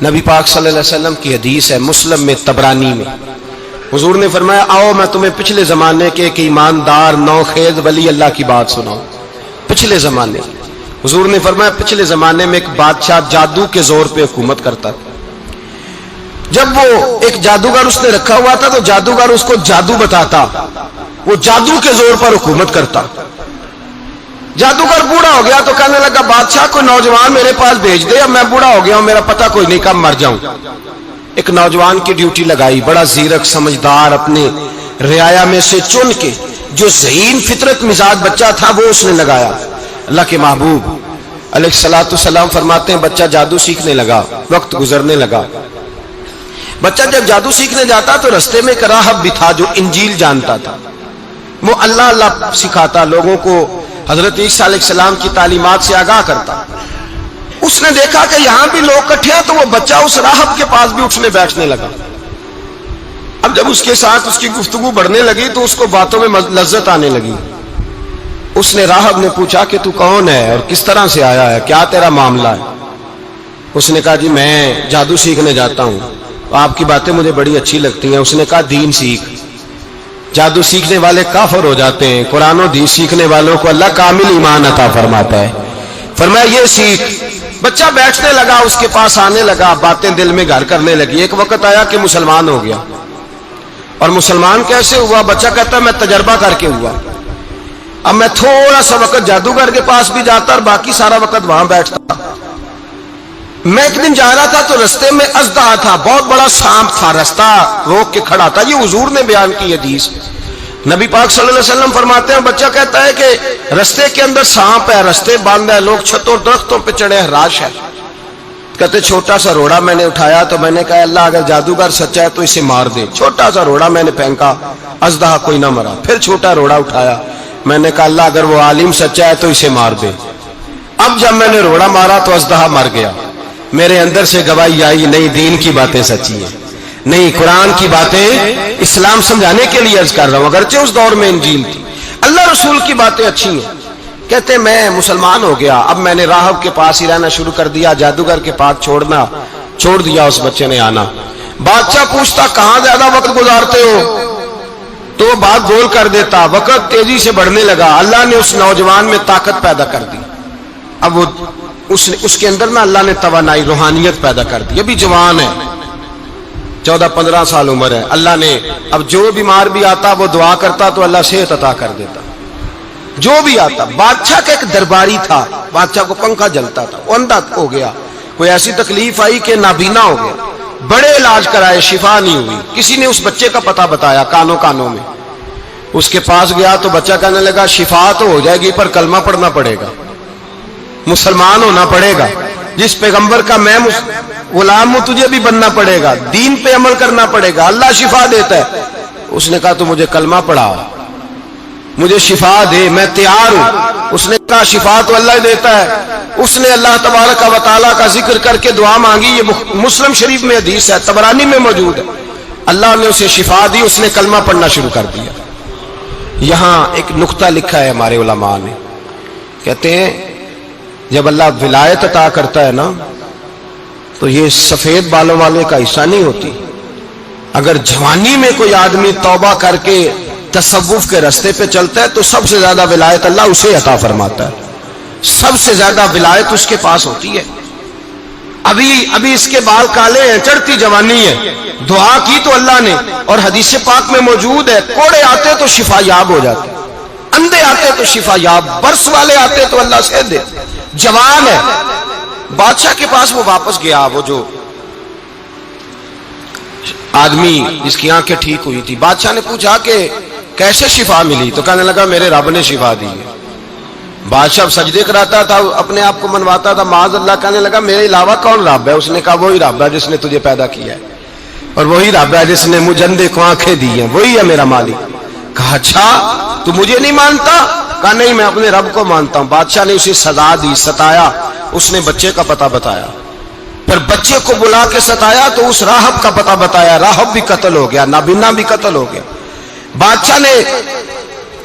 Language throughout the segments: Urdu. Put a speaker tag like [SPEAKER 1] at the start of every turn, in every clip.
[SPEAKER 1] نبی پاک صلی اللہ علیہ وسلم کی حدیث ہے مسلم میں طبرانی میں، حضور نے فرمایا آؤ میں تمہیں پچھلے زمانے کے ایک ایماندار نوخیز ولی اللہ کی بات سناؤں۔ پچھلے زمانے حضور نے فرمایا پچھلے زمانے میں ایک بادشاہ جادو کے زور پہ حکومت کرتا تھا۔ جب وہ ایک جادوگر اس نے رکھا ہوا تھا تو جادوگر اس کو جادو بتاتا، وہ جادو کے زور پر حکومت کرتا۔ جادوگر بوڑھا ہو گیا تو کہنے لگا بادشاہ کوئی نوجوان میرے پاس بھیج دے، اب میں بوڑھا ہو گیا ہوں میرا پتہ کوئی نہیں کب مر جاؤں۔ ایک نوجوان کی ڈیوٹی لگائی، بڑا زیرک سمجھدار، اپنے رعایا میں سے چن کے جو ذہین فطرت مزاج بچہ تھا وہ اس نے لگایا۔ اللہ کے محبوب علیہ الصلوۃ والسلام فرماتے ہیں بچہ جادو سیکھنے لگا، وقت گزرنے لگا۔ بچہ جب جادو سیکھنے جاتا تو رستے میں ایک راہب بھی تھا جو انجیل جانتا تھا، وہ اللہ اللہ سکھاتا، لوگوں کو حضرت عیسیٰ علیہ السلام کی تعلیمات سے آگاہ کرتا۔ اس نے دیکھا کہ یہاں بھی لوگ اکٹھے ہیں تو وہ بچہ اس راہب کے پاس بھی اٹھنے بیٹھنے لگا۔ اب جب اس کے ساتھ اس کی گفتگو بڑھنے لگی تو اس کو باتوں میں لذت آنے لگی۔ اس نے راہب نے پوچھا کہ تو کون ہے اور کس طرح سے آیا ہے، کیا تیرا معاملہ ہے؟ اس نے کہا جی میں جادو سیکھنے جاتا ہوں، آپ کی باتیں مجھے بڑی اچھی لگتی ہیں۔ اس نے کہا دین سیکھ، جادو سیکھنے والے کافر ہو جاتے ہیں، قرآن و حدیث سیکھنے والوں کو اللہ کامل ایمان عطا فرماتا ہے۔ فرمایا یہ سیکھ۔ بچہ بیٹھنے لگا، اس کے پاس آنے لگا، باتیں دل میں گھر کرنے لگی۔ ایک وقت آیا کہ مسلمان ہو گیا، اور مسلمان کیسے ہوا؟ بچہ کہتا ہے میں تجربہ کر کے ہوا۔ اب میں تھوڑا سا وقت جادوگر کے پاس بھی جاتا اور باقی سارا وقت وہاں بیٹھتا۔ میں ایک دن جا رہا تھا تو رستے میں اژدہا تھا، بہت بڑا سانپ تھا، رستہ روک کے کھڑا تھا۔ یہ حضور نے بیان کی حدیث، نبی پاک صلی اللہ علیہ وسلم فرماتے ہیں بچہ کہتا ہے کہ رستے کے اندر سانپ ہے، رستے بند ہے، لوگ چھتوں درختوں پہ چڑھے ہیں، راش ہے۔ کہتے چھوٹا سا روڑا میں نے اٹھایا تو میں نے کہا اللہ اگر جادوگر سچا ہے تو اسے مار دے۔ چھوٹا سا روڑا میں نے پھینکا، اژدہا کوئی نہ مرا۔ پھر چھوٹا روڑا اٹھایا، میں نے کہا اللہ اگر وہ عالم سچا ہے تو اسے مار دے۔ اب جب میں نے روڑا مارا تو اژدہا مر گیا۔ میرے اندر سے گواہی آئی نہیں دین کی باتیں سچی ہیں، نہیں قرآن کی باتیں اسلام سمجھانے کے لیے عرض کر رہا ہوں، اگرچہ اس دور میں انجیل تھی، اللہ رسول کی باتیں اچھی ہیں۔ کہتے میں مسلمان ہو گیا، اب میں نے راہب کے پاس ہی رہنا شروع کر دیا، جادوگر کے پاس چھوڑ دیا اس بچے نے آنا۔ بادشاہ پوچھتا کہاں زیادہ وقت گزارتے ہو تو وہ بات گول کر دیتا، وقت تیزی سے بڑھنے لگا۔ اللہ نے اس نوجوان میں طاقت پیدا کر دی، اب وہ اس کے اندر نا اللہ نے توانائی روحانیت پیدا کر دی، ابھی جوان ہے، 14-15 سال عمر ہے۔ اللہ نے اب جو بیمار بھی آتا وہ دعا کرتا تو اللہ صحت عطا کر دیتا، جو بھی آتا۔ بادشاہ کا ایک درباری تھا، بادشاہ کو پنکھا جلتا تھا، وہ اندھا ہو گیا، کوئی ایسی تکلیف آئی کہ نابینا ہو گیا، بڑے علاج کرائے شفا نہیں ہوئی۔ کسی نے اس بچے کا پتہ بتایا کانوں میں، اس کے پاس گیا تو بچہ کہنے لگا شفا تو ہو جائے گی پر کلمہ پڑھنا پڑے گا، مسلمان ہونا پڑے گا، جس پیغمبر کا میں غلام ہوں تجھے بھی بننا پڑے گا، دین پہ عمل کرنا پڑے گا، اللہ شفا دیتا ہے۔ اس نے کہا تو مجھے کلمہ پڑھا، مجھے شفا دے، میں تیار ہوں۔ اس نے کہا شفا تو اللہ دیتا ہے۔ اس نے اللہ تبارک و تعالیٰ کا ذکر کر کے دعا مانگی، یہ مسلم شریف میں حدیث ہے، طبرانی میں موجود ہے۔ اللہ نے اسے شفا دی، اس نے کلمہ پڑھنا شروع کر دیا۔ یہاں ایک نقطہ لکھا ہے ہمارے علماء نے، کہتے ہیں جب اللہ ولایت عطا کرتا ہے نا تو یہ سفید بالوں والے کا حصہ نہیں ہوتی۔ اگر جوانی میں کوئی آدمی توبہ کر کے تصوف کے راستے پہ چلتا ہے تو سب سے زیادہ ولایت اللہ اسے عطا فرماتا ہے، سب سے زیادہ ولایت اس کے پاس ہوتی ہے۔ ابھی اس کے بال کالے ہیں، چڑھتی جوانی ہے، دعا کی تو اللہ نے، اور حدیث پاک میں موجود ہے کوڑے آتے تو شفا یاب ہو جاتے، اندھے آتے تو شفا یاب، برس والے آتے تو اللہ سے دے، جوان ہے۔ بادشاہ کے پاس وہ واپس گیا، وہ جو آدمی جس کی آنکھیں ٹھیک ہوئی تھی۔ بادشاہ نے پوچھا کہ کیسے شفا ملی؟ تو کہنے لگا میرے رب نے شفا دی ہے۔ بادشاہ سجدے کراتا تھا، اپنے آپ کو منواتا تھا معاذ اللہ، کہنے لگا میرے علاوہ کون رب ہے؟ اس نے کہا وہی رب ہے جس نے تجھے پیدا کیا ہے، اور وہی رب ہے جس نے مجھے اندھے کو آنکھیں دی ہیں، وہی ہے میرا مالک۔ کہا اچھا تو مجھے نہیں مانتا؟ کہا نہیں میں اپنے رب کو مانتا ہوں۔ بادشاہ نے اسے سزا دی، ستایا، اس نے بچے کا پتہ بتایا، پھر بچے کو بلا کے ستایا تو اس راہب کا پتہ بتایا، راہب بھی قتل ہو گیا، نابینا بھی قتل ہو گیا۔ بادشاہ نے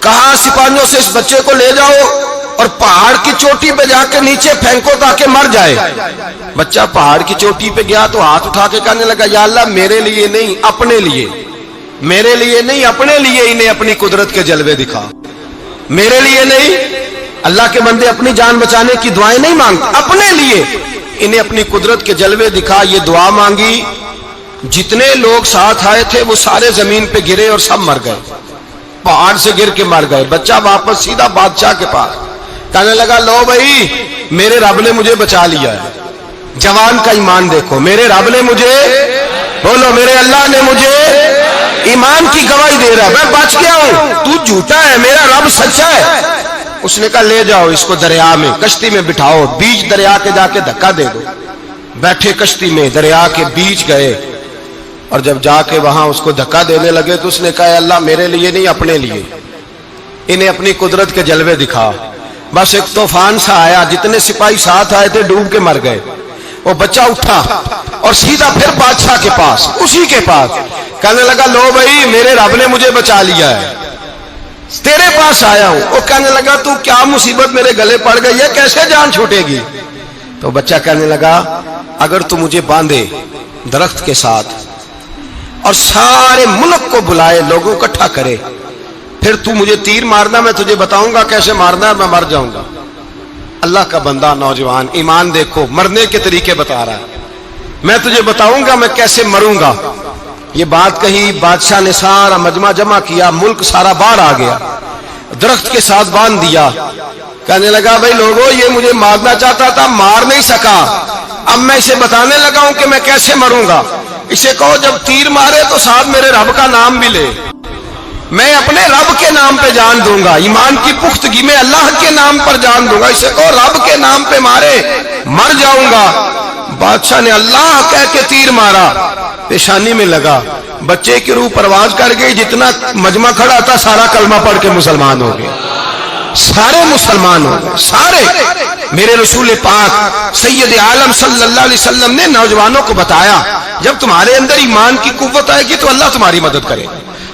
[SPEAKER 1] کہا سپاہیوں سے اس بچے کو لے جاؤ اور پہاڑ کی چوٹی پہ جا کے نیچے پھینکو تاکہ مر جائے. بچہ پہاڑ کی چوٹی پہ گیا تو ہاتھ اٹھا کے کہنے لگا یا اللہ میرے لیے نہیں اپنے لیے، میرے لیے نہیں اپنے لیے انہیں اپنی قدرت کے جلوے دکھا. میرے لیے نہیں، اللہ کے بندے اپنی جان بچانے کی دعائیں نہیں مانگتے، اپنے لیے انہیں اپنی قدرت کے جلوے دکھا. یہ دعا مانگی، جتنے لوگ ساتھ آئے تھے وہ سارے زمین پہ گرے اور سب مر گئے، پہاڑ سے گر کے مر گئے. بچہ واپس سیدھا بادشاہ کے پاس کہنے لگا لو بھائی میرے رب نے مجھے بچا لیا ہے. جوان کا ایمان دیکھو، میرے رب نے مجھے، بولو میرے اللہ نے مجھے ایمان کی گواہی دے رہا ہے، میں بچ گیا ہوں، تو جھوٹا ہے، میرا رب سچا ہے. اس نے کہا لے جاؤ اس کو دریا میں، کشتی میں بٹھاؤ، بیچ دریا کے جا کے دھکا دے دو. بیٹھے کشتی میں، دریا کے بیچ گئے اور جب جا کے وہاں اس کو دھکا دینے لگے تو اس نے کہا اللہ میرے لیے نہیں اپنے لیے انہیں اپنی قدرت کے جلوے دکھا. بس ایک طوفان سا آیا، جتنے سپاہی ساتھ آئے تھے ڈوب کے مر گئے. وہ بچہ اٹھا اور سیدھا پھر بادشاہ کے پاس، اسی کے پاس کہنے لگا لو بھائی میرے رب نے مجھے بچا لیا ہے، تیرے پاس آیا ہوں. وہ کہنے لگا تو کیا مصیبت میرے گلے پڑ گئی ہے، کیسے جان چھوٹے گی؟ تو بچہ کہنے لگا اگر تو مجھے باندھے درخت کے ساتھ اور سارے ملک کو بلائے، لوگوں کو اکٹھا کرے، پھر تو مجھے تیر مارنا، میں تجھے بتاؤں گا کیسے مارنا ہے، میں مر جاؤں گا. اللہ کا بندہ نوجوان ایمان دیکھو، مرنے کے طریقے بتا رہا ہے، میں تجھے بتاؤں گا میں کیسے مروں گا. یہ بات کہی، بادشاہ نے سارا مجمع جمع کیا، ملک سارا باہر آ گیا، درخت کے ساتھ باندھ دیا. کہنے لگا بھائی لوگوں یہ مجھے مارنا چاہتا تھا، مار نہیں سکا، اب میں اسے بتانے لگا ہوں کہ میں کیسے مروں گا. اسے کہو جب تیر مارے تو ساتھ میرے رب کا نام بھی لے، میں اپنے رب کے نام پہ جان دوں گا، ایمان کی پختگی میں اللہ کے نام پر جان دوں گا. اسے کہو رب کے نام پہ مارے، مر جاؤں گا. بادشاہ نے اللہ کہہ کے تیر مارا، پیشانی میں لگا، بچے کی روح پرواز کر گئی. جتنا مجمع کھڑا تھا سارا کلمہ پڑھ کے مسلمان ہو گئے، سارے مسلمان ہو گئے سارے. میرے رسول پاک سید عالم صلی اللہ علیہ وسلم نے نوجوانوں کو بتایا جب تمہارے اندر ایمان کی قوت آئے گی تو اللہ تمہاری مدد کرے.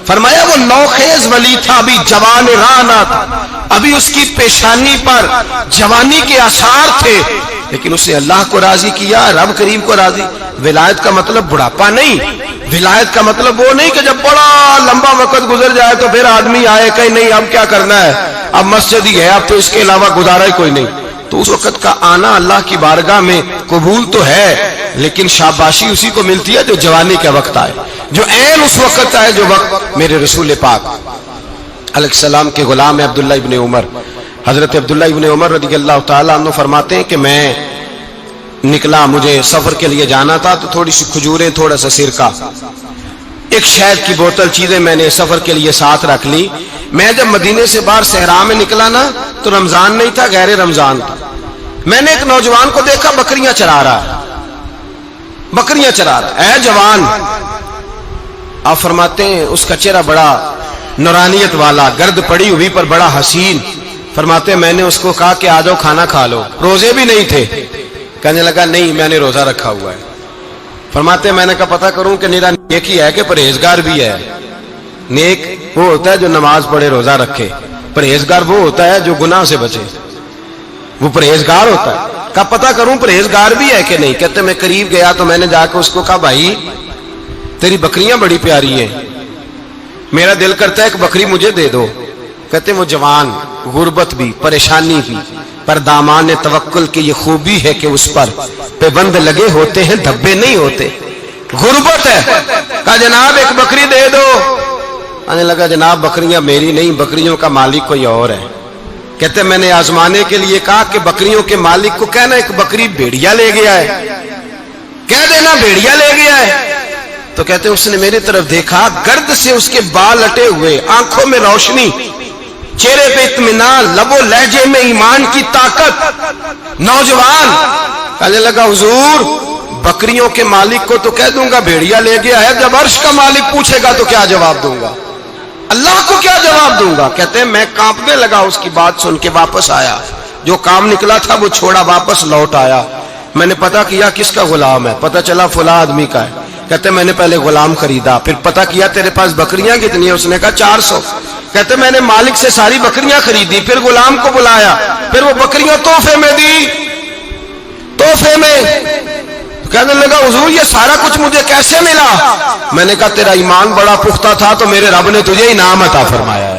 [SPEAKER 1] فرمایا وہ نوخیز ولی تھا، ابھی جوان رانا تھا، ابھی اس کی پیشانی پر جوانی کے آثار تھے، لیکن اس نے اللہ کو راضی کیا، رب کریم کو راضی. ولایت کا مطلب بڑھاپا نہیں، ولایت کا مطلب وہ نہیں کہ جب بڑا لمبا وقت گزر جائے تو پھر آدمی آئے کہ نہیں اب کیا کرنا ہے، اب مسجد ہی ہے، اب تو اس کے علاوہ گزارا ہی کوئی نہیں. تو اس وقت کا آنا اللہ کی بارگاہ میں قبول تو ہے، لیکن شاباشی اسی کو ملتی ہے جو جوانی کے وقت آئے، جو عین اس وقت آئے جو وقت میرے رسول پاک علیہ السلام کے غلام عبداللہ ابن عمر، حضرت عبداللہ ابن عمر رضی اللہ تعالیٰ عنہ فرماتے ہیں کہ میں نکلا، مجھے سفر کے لیے جانا تھا، تو تھوڑی سی کھجوریں، تھوڑا سا سرکہ، ایک شہد کی بوتل، چیزیں میں نے سفر کے لیے ساتھ رکھ لی. میں جب مدینے سے باہر صحرا میں نکلا نا تو رمضان نہیں تھا، غیر رمضان تھا. میں نے ایک نوجوان کو دیکھا بکریاں چرا رہا ہے، بکریاں چرا رہا ہے. اے جوان، آپ فرماتے ہیں اس کا چہرہ بڑا نورانیت والا، گرد پڑی ہوئی پر بڑا حسین. فرماتے ہیں میں نے اس کو کہا کہ آ جاؤ کھانا کھا لو، روزے بھی نہیں تھے. کہنے لگا نہیں میں نے روزہ رکھا ہوا ہے. فرماتے ہیں میں نے کہا پتہ کروں کہ نیرا نیک ہی ہے کہ پرہیزگار بھی ہے. نیک وہ ہوتا ہے جو نماز پڑھے روزہ رکھے، پرہیزگار وہ ہوتا ہے جو گناہ سے بچے، وہ پرہیزگار ہوتا ہے. کہا پتہ کروں پرہیزگار بھی ہے کہ نہیں. کہتے میں قریب گیا تو میں نے جا کے اس کو کہا بھائی تیری بکریاں بڑی پیاری ہیں، میرا دل کرتا ہے ایک بکری مجھے دے دو. کہتے وہ جوان، غربت بھی، پریشانی بھی، پر دامان توکل کی یہ خوبی ہے کہ اس پر پابند لگے ہوتے ہیں، دھبے نہیں ہوتے. غربت ہے. کہا جناب ایک بکری دے دو. آنے لگا جناب بکریاں میری نہیں، بکریوں کا مالک کوئی اور ہے. کہتے میں نے آزمانے کے لیے کہا کہ بکریوں کے مالک کو کہنا ایک بکری بھیڑیا لے گیا ہے، کہہ دینا بھیڑیا لے گیا ہے. تو کہتے اس نے میری طرف دیکھا، گرد سے اس کے بال اٹے ہوئے، آنکھوں میں روشنی، چہرے پہ اطمینان، لب و لہجے میں ایمان کی طاقت. نوجوان کہنے لگا حضور بکریوں کے مالک کو تو کہہ دوں گا بھیڑیا لے گیا ہے، جب عرش کا مالک پوچھے گا تو کیا جواب دوں گا، اللہ کو کیا جواب دوں گا. کہتے ہیں میں کانپنے لگا اس کی بات سن کے. واپس آیا، جو کام نکلا تھا وہ چھوڑا، واپس لوٹ آیا. میں نے پتہ کیا کس کا غلام ہے، پتہ چلا فلاں آدمی کا ہے. کہتے میں نے پہلے غلام خریدا، پھر پتہ کیا تیرے پاس بکریاں کتنی ہیں، اس نے کہا 400. کہتے میں نے مالک سے ساری بکریاں خریدی، پھر غلام کو بلایا، پھر وہ بکریاں تحفے میں دی، تحفے میں۔ کہنے لگا حضور یہ سارا کچھ مجھے کیسے ملا؟ میں نے کہا تیرا ایمان بڑا پختہ تھا تو میرے رب نے تجھے انعام عطا فرمایا ہے۔